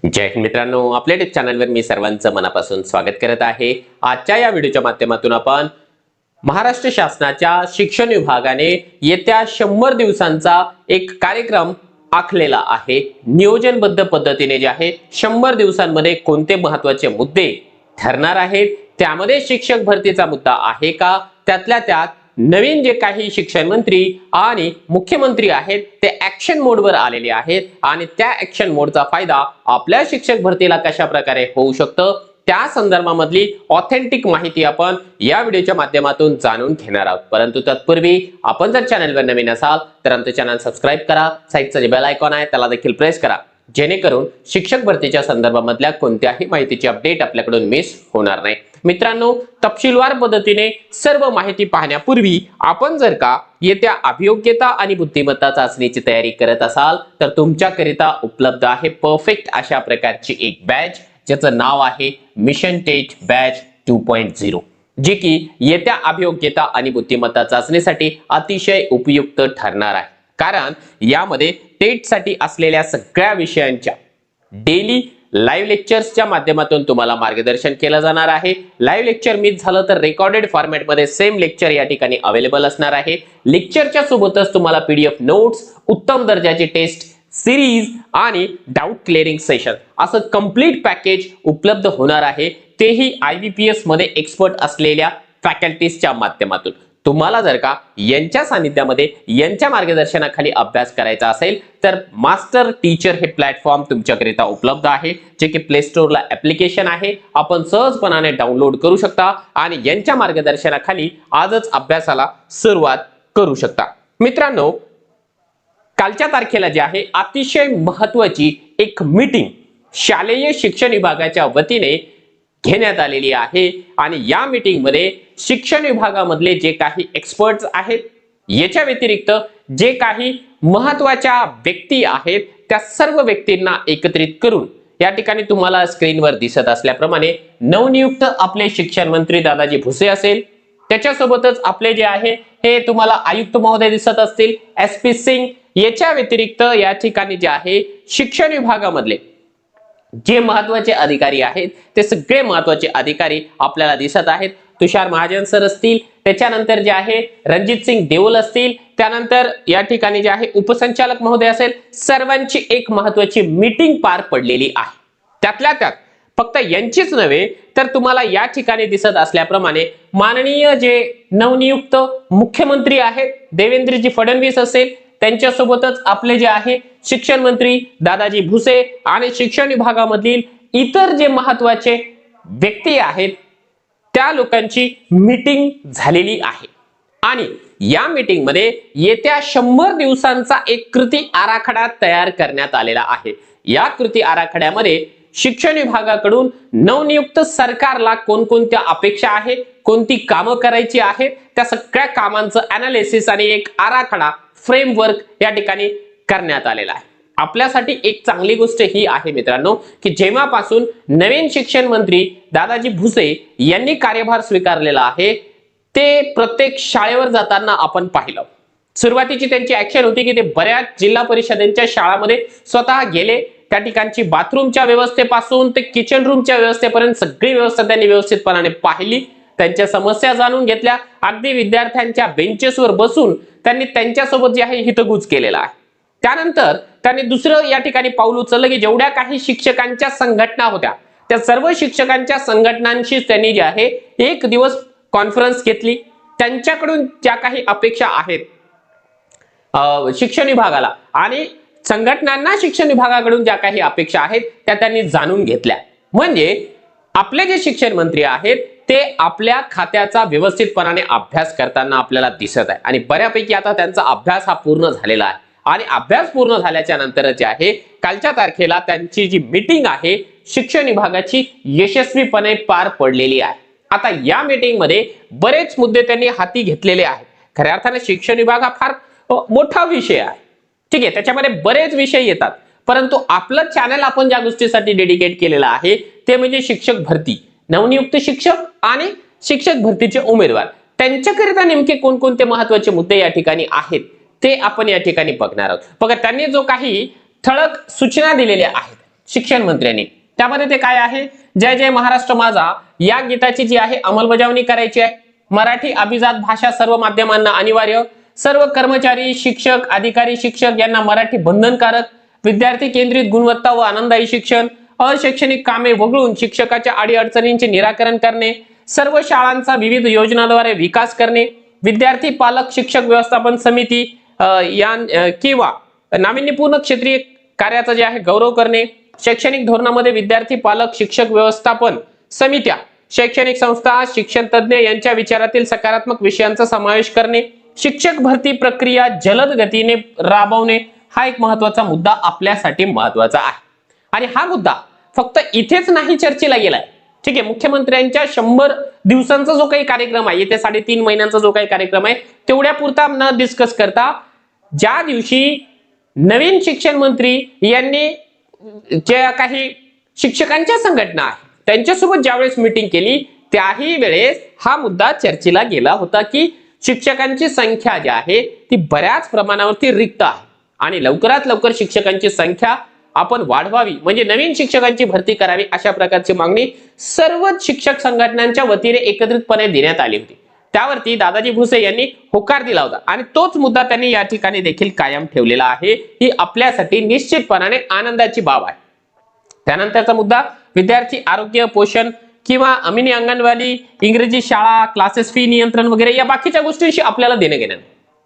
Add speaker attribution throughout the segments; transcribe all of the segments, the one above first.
Speaker 1: जय हिंद मित्रांनो, आपल्या यूट्यूब चॅनलवर मी सर्वांचं मनापासून स्वागत करत आहे। आजच्या या व्हिडिओच्या माध्यमातून आपण महाराष्ट्र शासनाच्या शिक्षण विभागाने येत्या 100 दिवसांचा एक कार्यक्रम आखलेला आहे। नियोजनबद्ध पद्धतीने जे आहे 100 दिवसांमध्ये कोणते महत्त्वाचे मुद्दे ठरणार आहेत, त्यामध्ये शिक्षक भरतीचा मुद्दा आहे का, त्यातल्या त्यात नवीन जे काही शिक्षण मंत्री आणि मुख्यमंत्री आहेत ते ऍक्शन मोडवर आलेले आहेत आणि त्या ऍक्शन मोडचा फायदा आपल्या शिक्षक भरतीला कशा प्रकारे होऊ शकतो त्या संदर्भामधली ऑथेंटिक माहिती आपण या व्हिडिओच्या माध्यमातून जाणून घेणार आहोत। परंतु तत्पूर्वी आपण जर चॅनलवर नवीन असाल तर आमचं चॅनल सबस्क्राइब करा, साइडचा जे बेल आयकॉन आहे त्याला देखील प्रेस करा, जेणेकरून शिक्षक भरतीच्या संदर्भामधल्या कोणत्याही माहितीची अपडेट आपल्याकडून मिस होणार नाही। मित्रांनो, तपशीलवार पद्धतीने सर्व माहिती पाहण्यापूर्वी आपण जर का येत्या अभियोग्यता आणि बुद्धिमत्ता चाचणीची तयारी करत असाल तर तुमच्याकरिता उपलब्ध आहे परफेक्ट अशा प्रकारची एक बॅच, ज्याचं नाव आहे मिशन टेट बॅच 2.0, जी की येत्या अभियोग्यता आणि बुद्धिमत्ता चाचणीसाठी अतिशय उपयुक्त ठरणार आहे। कारण यामध्ये टेट साठी असलेल्या सगळ्या विषयांच्या डेली लाईव्ह लेक्चर्सच्या माध्यमातून तुम्हाला मार्गदर्शन केलं जाणार आहे। लाईव्ह लेक्चर मिस झालं तर रेकॉर्डेड फॉर्मॅटमध्ये सेम लेक्चर या ठिकाणी अवेलेबल असणार आहे। लेक्चरच्या सोबतच तुम्हाला पीडीएफ नोट्स, उत्तम दर्जाची टेस्ट सिरीज आणि डाऊट क्लिअरिंग सेशन असं कंप्लीट पॅकेज उपलब्ध होणार आहे, तेही IBPS मध्ये एक्सपर्ट असलेल्या फॅकल्टीजच्या माध्यमातून। तुम्हाला जर का यांच्या सानिध्यामध्ये यांच्या मार्गदर्शनाखाली अभ्यास करायचा असेल तर मास्टर टीचर हे प्लॅटफॉर्म तुमच्याकरिता उपलब्ध आहे, जे की प्ले स्टोअरला ऍप्लिकेशन आहे, आपण सहजपणाने डाउनलोड करू शकता आणि यांच्या मार्गदर्शनाखाली आजच अभ्यासाला सुरुवात करू शकता। मित्रांनो, कालच्या तारखेला जे आहे अतिशय महत्त्वाची एक मीटिंग शालेय शिक्षण विभागाच्या वतीने घेण्यात आलेली आहे आणि या मीटिंग मध्ये शिक्षण विभागामधले जे काही एक्सपर्ट्स आहेत, याच्या व्यतिरिक्त जे काही महत्त्वाच्या व्यक्ती आहेत त्या सर्व व्यक्तींना एकत्रित करून या ठिकाणी तुम्हाला स्क्रीनवर दिसत असल्याप्रमाणे नवनियुक्त आपले शिक्षण मंत्री दादाजी भुसे असेल, त्याच्यासोबतच आपले जे आहे हे तुम्हाला आयुक्त महोदय दिसत असतील, SP सिंग, याच्या व्यतिरिक्त या ठिकाणी जे आहे शिक्षण विभागामधले जे महत्त्वाचे अधिकारी आहेत ते सगळे महत्त्वाचे अधिकारी आपल्याला दिसत आहेत। तुषार महाजन सर असतील, त्याच्यानंतर जे आहे रणजित सिंग देओल असतील, त्यानंतर या ठिकाणी जे आहे उपसंचालक महोदय असेल, सर्वांची एक महत्त्वाची मीटिंग पार पडलेली आहे। त्यातल्या त्यात फक्त यांचीच नव्हे तर तुम्हाला या ठिकाणी दिसत असल्याप्रमाणे माननीय जे नवनियुक्त मुख्यमंत्री आहेत देवेंद्रजी फडणवीस असेल, त्यांच्यासोबतच आपले जे आहे शिक्षण मंत्री दादाजी भुसे आणि शिक्षण विभागामधील इतर जे महत्त्वाचे व्यक्ती आहेत त्या लोकांची मीटिंग झालेली आहे आणि या मीटिंग मध्ये येत्या 100 दिवसांचा एक कृती आराखडा तयार करण्यात आलेला आहे। या कृती आराखड्यामध्ये शिक्षण विभागाकडून नवनियुक्त सरकारला कोणकोणत्या अपेक्षा आहेत, कोणती कामं करायची आहेत, त्या सगळ्या कामांचं अनालिसिस आणि एक आराखडा फ्रेमवर्क या ठिकाणी करण्यात आलेला आहे। आपल्यासाठी एक चांगली गोष्ट ही आहे मित्रांनो की जेव्हापासून नवीन शिक्षण मंत्री दादाजी भुसे यांनी कार्यभार स्वीकारलेला आहे ते प्रत्येक शाळेवर जाताना आपण पाहिलं। सुरुवातीची त्यांची ऍक्शन होती की ते बऱ्याच जिल्हा परिषदेच्या शाळांमध्ये स्वतः गेले, त्या ठिकाणची बाथरूमच्या व्यवस्थेपासून ते किचन रूमच्या व्यवस्थेपर्यंत सगळी व्यवस्था त्यांनी व्यवस्थितपणाने पाहिली, त्यांच्या समस्या जाणून घेतल्या, अगदी विद्यार्थ्यांच्या बेंचेसवर बसून त्यांनी त्यांच्यासोबत जे आहे हितगुज केलेला आहे। त्यानंतर त्यांनी दुसरं या ठिकाणी पाऊल उचललं की जेवढ्या काही शिक्षकांच्या संघटना होत्या त्या सर्व शिक्षकांच्या संघटनांशी त्यांनी जे आहे एक दिवस कॉन्फरन्स घेतली, त्यांच्याकडून ज्या काही अपेक्षा आहेत शिक्षण विभागाला आणि संघटनांना शिक्षण विभागाकडून ज्या काही अपेक्षा आहेत त्या त्यांनी जाणून घेतल्या। म्हणजे आपले जे शिक्षण मंत्री आहेत ते आपल्या खात्याचा व्यवस्थितपणाने अभ्यास करताना आपल्याला दिसत आहे आणि बऱ्यापैकी आता त्यांचा अभ्यास हा पूर्ण झालेला आहे आणि अभ्यास पूर्ण झाल्याच्या नंतर जे आहे कालच्या तारखेला त्यांची जी मीटिंग आहे शिक्षण विभागाची यशस्वीपणे पार पडलेली आहे। आता या मीटिंग मध्ये बरेच मुद्दे त्यांनी हाती घेतलेले आहेत। खऱ्या अर्थाने शिक्षण विभाग हा फार मोठा विषय आहे, ठीक आहे, त्याच्यामध्ये बरेच विषय येतात, परंतु आपलं चॅनल आपण ज्या गोष्टीसाठी डेडिकेट केलेलं आहे ते म्हणजे शिक्षक भरती, नवनियुक्त शिक्षक आणि शिक्षक भरतीचे उमेदवार, त्यांच्याकरिता नेमके कोणकोणते महत्त्वाचे मुद्दे या ठिकाणी आहेत ते आपण या ठिकाणी बघणार आहोत। बघा, त्यांनी जो काही ठळक सूचना दिलेल्या आहेत शिक्षण मंत्र्यांनी. त्यामध्ये ते काय आहे, जय जय महाराष्ट्र माझा या गीताची जी आहे अंमलबजावणी करायची आहे. मराठी अभिजात भाषा सर्व माध्यमांना अनिवार्य, सर्व कर्मचारी शिक्षक अधिकारी शिक्षक यांना मराठी बंधनकारक, विद्यार्थी केंद्रित गुणवत्ता व आनंददायी शिक्षण, अशैक्षणिक कामे वगळून शिक्षकाच्या अडीअडचणींचे निराकरण करणे, सर्व शाळांचा विविध योजनांद्वारे विकास करणे, विद्यार्थी पालक शिक्षक व्यवस्थापन समिती किंवा नाविन्यपूर्ण क्षेत्रीय कार्याचा जे आहे गौरव करणे, शैक्षणिक धोरणामध्ये विद्यार्थी पालक शिक्षक व्यवस्थापन समित्या, शैक्षणिक संस्था शिक्षण तज्ञ यांच्या विचारातील सकारात्मक विषयांचा समावेश करणे, शिक्षक भरती प्रक्रिया जलद गतीने राबवणे हा एक महत्वाचा मुद्दा आपल्यासाठी महत्वाचा आहे. आणि हा मुद्दा फक्त इथेच नाही चर्चेला गेलाय. ठीक आहे, मुख्यमंत्र्यांच्या 100 दिवसांचा जो काही कार्यक्रम आहे, येत्या 3.5 महिन्यांचा जो काही कार्यक्रम आहे तेवढ्या पुरता न डिस्कस करता ज्या दिवशी नवीन शिक्षण मंत्री यांनी ज्या काही शिक्षकांच्या संघटना आहे त्यांच्यासोबत ज्यावेळेस मीटिंग केली त्याही वेळेस हा मुद्दा चर्चेला गेला होता की शिक्षकांची संख्या जी आहे ती बऱ्याच प्रमाणावरती रिक्त आहे आणि लवकरात लवकर शिक्षकांची संख्या आपण वाढवावी, म्हणजे नवीन शिक्षकांची भरती करावी अशा प्रकारची मागणी सर्व शिक्षक संघटनांच्या वतीने एकत्रितपणे देण्यात आली होती. त्यावरती दादाजी भुसे यांनी होकार दिला होता आणि तोच मुद्दा त्यांनी या ठिकाणी देखील कायम ठेवलेला आहे. ही आपल्यासाठी निश्चितपणाने आनंदाची बाब आहे. त्यानंतरचा मुद्दा विद्यार्थी आरोग्य पोषण किंवा मिनी अंगणवाडी, इंग्रजी शाळा, क्लासेस फी नियंत्रण वगैरे या बाकीच्या गोष्टींशी आपल्याला देणं घेणं.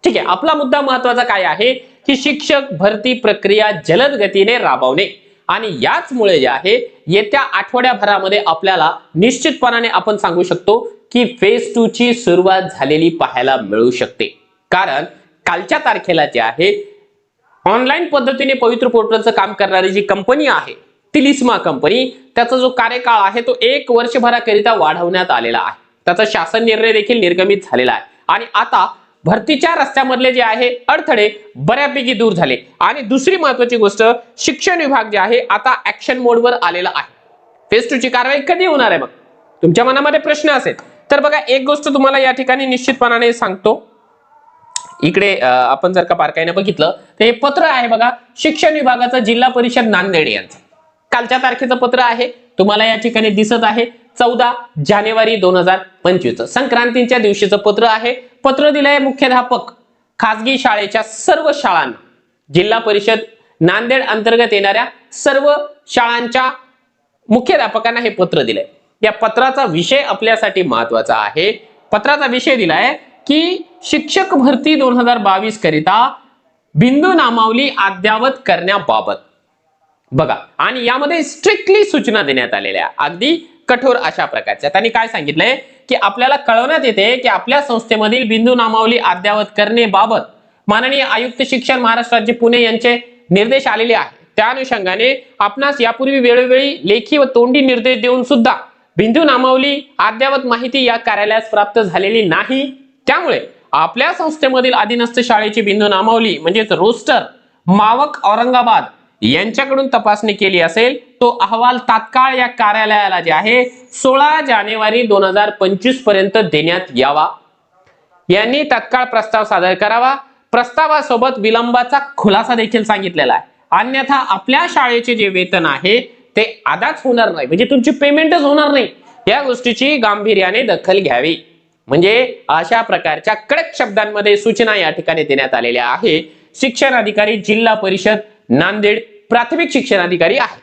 Speaker 1: ठीक आहे, आपला मुद्दा महत्वाचा काय आहे की शिक्षक भरती प्रक्रिया जलद गतीने राबवणे आणि याचमुळे जे आहे येत्या आठवड्याभरामध्ये आपल्याला निश्चितपणाने आपण सांगू शकतो की फेज 2 ची सुरुवात झालेली पाहायला मिळू शकते. कारण कालच्या तारखेला जे आहे ऑनलाईन पद्धतीने पवित्र पोर्टलचं काम करणारी जी कंपनी आहे ती लिस्मा कंपनी, त्याचा जो कार्यकाळ आहे तो 1 वर्षभराकरिता वाढवण्यात आलेला आहे. त्याचा शासन निर्णय देखील निर्गमित झालेला आहे आणि आता भरतीच्या रस्त्यामधले जे आहे अडथळे बऱ्यापैकी दूर झाले. आणि दुसरी महत्वाची गोष्ट, शिक्षण विभाग जे आहे आता ऍक्शन मोडवर आलेला आहे. फेज 2 ची कारवाई कधी होणार आहे? मग तुमच्या मनामध्ये प्रश्न असेल तर बघा, एक गोष्ट तुम्हाला या ठिकाणी निश्चितपणाने सांगतो. इकडे आपण जर का बारकाईने बघितलं तर हे पत्र आहे बघा, शिक्षण विभागाचं जिल्हा परिषद नांदेड यांचं कालच्या तारखेचं पत्र आहे. तुम्हाला या ठिकाणी दिसत आहे 14 जानेवारी 2025 संक्रांतीच्या दिवशीचं पत्र आहे. पत्र दिलंय मुख्याध्यापक खासगी शाळेच्या सर्व शाळांना, जिल्हा परिषद नांदेड अंतर्गत येणाऱ्या सर्व शाळांच्या मुख्याध्यापकांना हे पत्र दिलंय. या पत्राचा विषय आपल्यासाठी महत्वाचा आहे. पत्राचा विषय दिलाय की शिक्षक भरती 2022 करिता बिंदू नामावली अद्ययावत करण्याबाबत बघा, आणि यामध्ये स्ट्रिक्टली सूचना देण्यात आलेल्या अगदी कठोर अशा प्रकारच्या. त्यांनी काय सांगितलंय की आपल्याला कळवण्यात येते की आपल्या संस्थेमधील बिंदू नामावली अद्ययावत करण्याबाबत माननीय आयुक्त शिक्षण महाराष्ट्र राज्य पुणे यांचे निर्देश आलेले आहेत. त्या अनुषंगाने आपणास यापूर्वी वेळोवेळी लेखी व तोंडी निर्देश देऊन सुद्धा बिंदू नामावली अद्ययावत माहिती या कार्यालयास प्राप्त झालेली नाही. त्यामुळे आपल्या संस्थेमधील अधीनस्थ शाळेची बिंदू नामावली म्हणजेच रोस्टर मावक औरंगाबाद यांच्याकडून तपासणी केली असेल तो अहवाल तात्काळ या कार्यालयाला जे आहे 16 जानेवारी 2025 पर्यंत देण्यात यावा. यांनी तात्काळ प्रस्ताव सादर करावा. प्रस्तावासोबत विलंबाचा खुलासा देखील सांगितलेला आहे. अन्यथा आपल्या शाळेचे जे वेतन आहे ते अदाच होणार नाही, म्हणजे तुमची पेमेंटच होणार नाही. या गोष्टीची गांभीर्याने दखल घ्यावी. म्हणजे अशा प्रकारच्या कडक शब्दांमध्ये सूचना या ठिकाणी देण्यात आलेल्या आहे. शिक्षण अधिकारी जिल्हा परिषद नांदेड प्राथमिक शिक्षण अधिकारी आहे.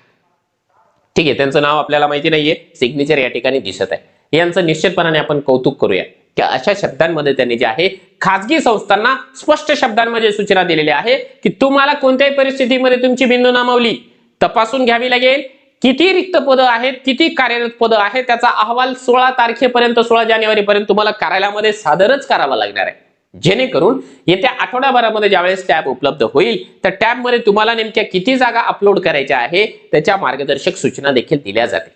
Speaker 1: ठीक आहे, त्यांचं नाव आपल्याला माहिती नाहीये, सिग्नेचर या ठिकाणी दिसत आहे. यांचं निश्चितपणाने आपण कौतुक करूया की अशा शब्दांमध्ये त्यांनी जे आहे खासगी संस्थांना स्पष्ट शब्दांमध्ये सूचना दिलेल्या आहे की तुम्हाला कोणत्याही परिस्थितीमध्ये तुमची बिंदू नामावली तपासून घ्यावी लागेल. किती रिक्त पदं आहेत, किती कार्यरत पदं आहेत, त्याचा अहवाल 16 तारखेपर्यंत 16 जानेवारी पर्यंत तुम्हाला कार्यालयामध्ये सादरच करावा लागणार आहे. जेणेकरून येत्या आठवड्याभरामध्ये ज्यावेळेस टॅब उपलब्ध होईल तर टॅब मध्ये तुम्हाला नेमक्या किती जागा अपलोड करायच्या आहे त्याच्या मार्गदर्शक सूचना देखील दिल्या जातील.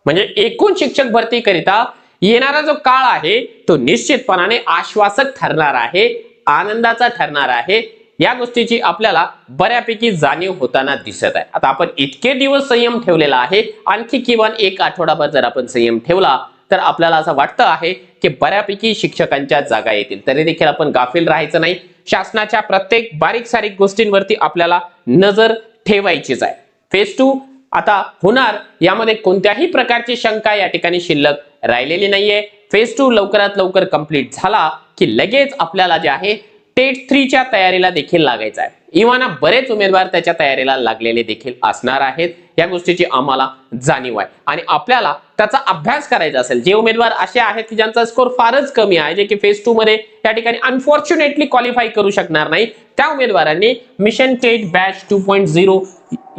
Speaker 1: म्हणजे एकूण शिक्षक भरती करिता येणारा जो काळ आहे तो निश्चितपणाने आश्वासक ठरणार आहे, आनंदाचा ठरणार आहे. या गोष्टीची आपल्याला बऱ्यापैकी जाणीव होताना दिसत आहे. आता आपण इतके दिवस संयम ठेवलेला आहे, आणखी किमान 1 आठवडाभर जर आपण संयम ठेवला तर आपल्याला असं वाटतं आहे की बऱ्यापैकी शिक्षकांच्या जागा येतील. तरी देखील आपण गाफील राहायचं नाही. शासनाच्या प्रत्येक बारीक सारीक गोष्टींवरती आपल्याला नजर ठेवायचीच आहे. फेज 2 आता होणार यामध्ये कोणत्याही प्रकारची शंका या ठिकाणी शिल्लक राहिलेली नाहीये. फेज 2 लवकरात लवकर कंप्लीट झाला की लगेच आपल्याला जे आहे टेट 3 च्या तयारीला देखील लागायचं आहे. इव्हाना बरेच उमेदवार त्याच्या तयारीला लागलेले देखील असणार आहेत. या गोष्टीची आम्हाला जाणीव आहे आणि आपल्याला त्याचा अभ्यास करायचा असेल, जे उमेदवार असे आहेत की ज्यांचा स्कोर फारच कमी आहे, जे की फेज 2 मध्ये या ठिकाणी अनफॉर्च्युनेटली क्वालिफाय करू शकणार नाही, त्या उमेदवारांनी मिशन टेट बॅच 2.0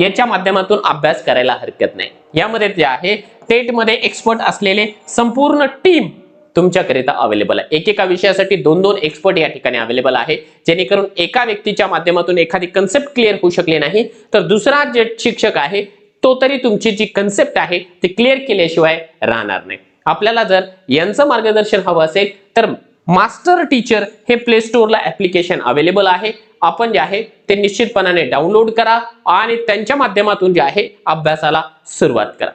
Speaker 1: याच्या माध्यमातून अभ्यास करायला हरकत नाही. यामध्ये जे आहे टेट मध्ये एक्सपर्ट असलेले संपूर्ण टीम तुमच्याकरिता अवेलेबल आहे. एकेका विषयासाठी 2-2 एक्सपर्ट या ठिकाणी अवेलेबल आहे, जेणेकरून एका व्यक्तीच्या माध्यमातून एखादी कन्सेप्ट क्लिअर होऊ शकली नाही तर दुसरा जे शिक्षक आहे तो तरी तुमची जी कन्सेप्ट आहे ती क्लिअर केल्याशिवाय राहणार नाही. आपल्याला जर यांचं मार्गदर्शन हवं असेल तर मास्टर टीचर हे प्ले स्टोअरला ऍप्लिकेशन अवेलेबल आहे. आपण जे आहे ते निश्चितपणाने डाउनलोड करा आणि त्यांच्या माध्यमातून जे आहे अभ्यासाला सुरुवात करा.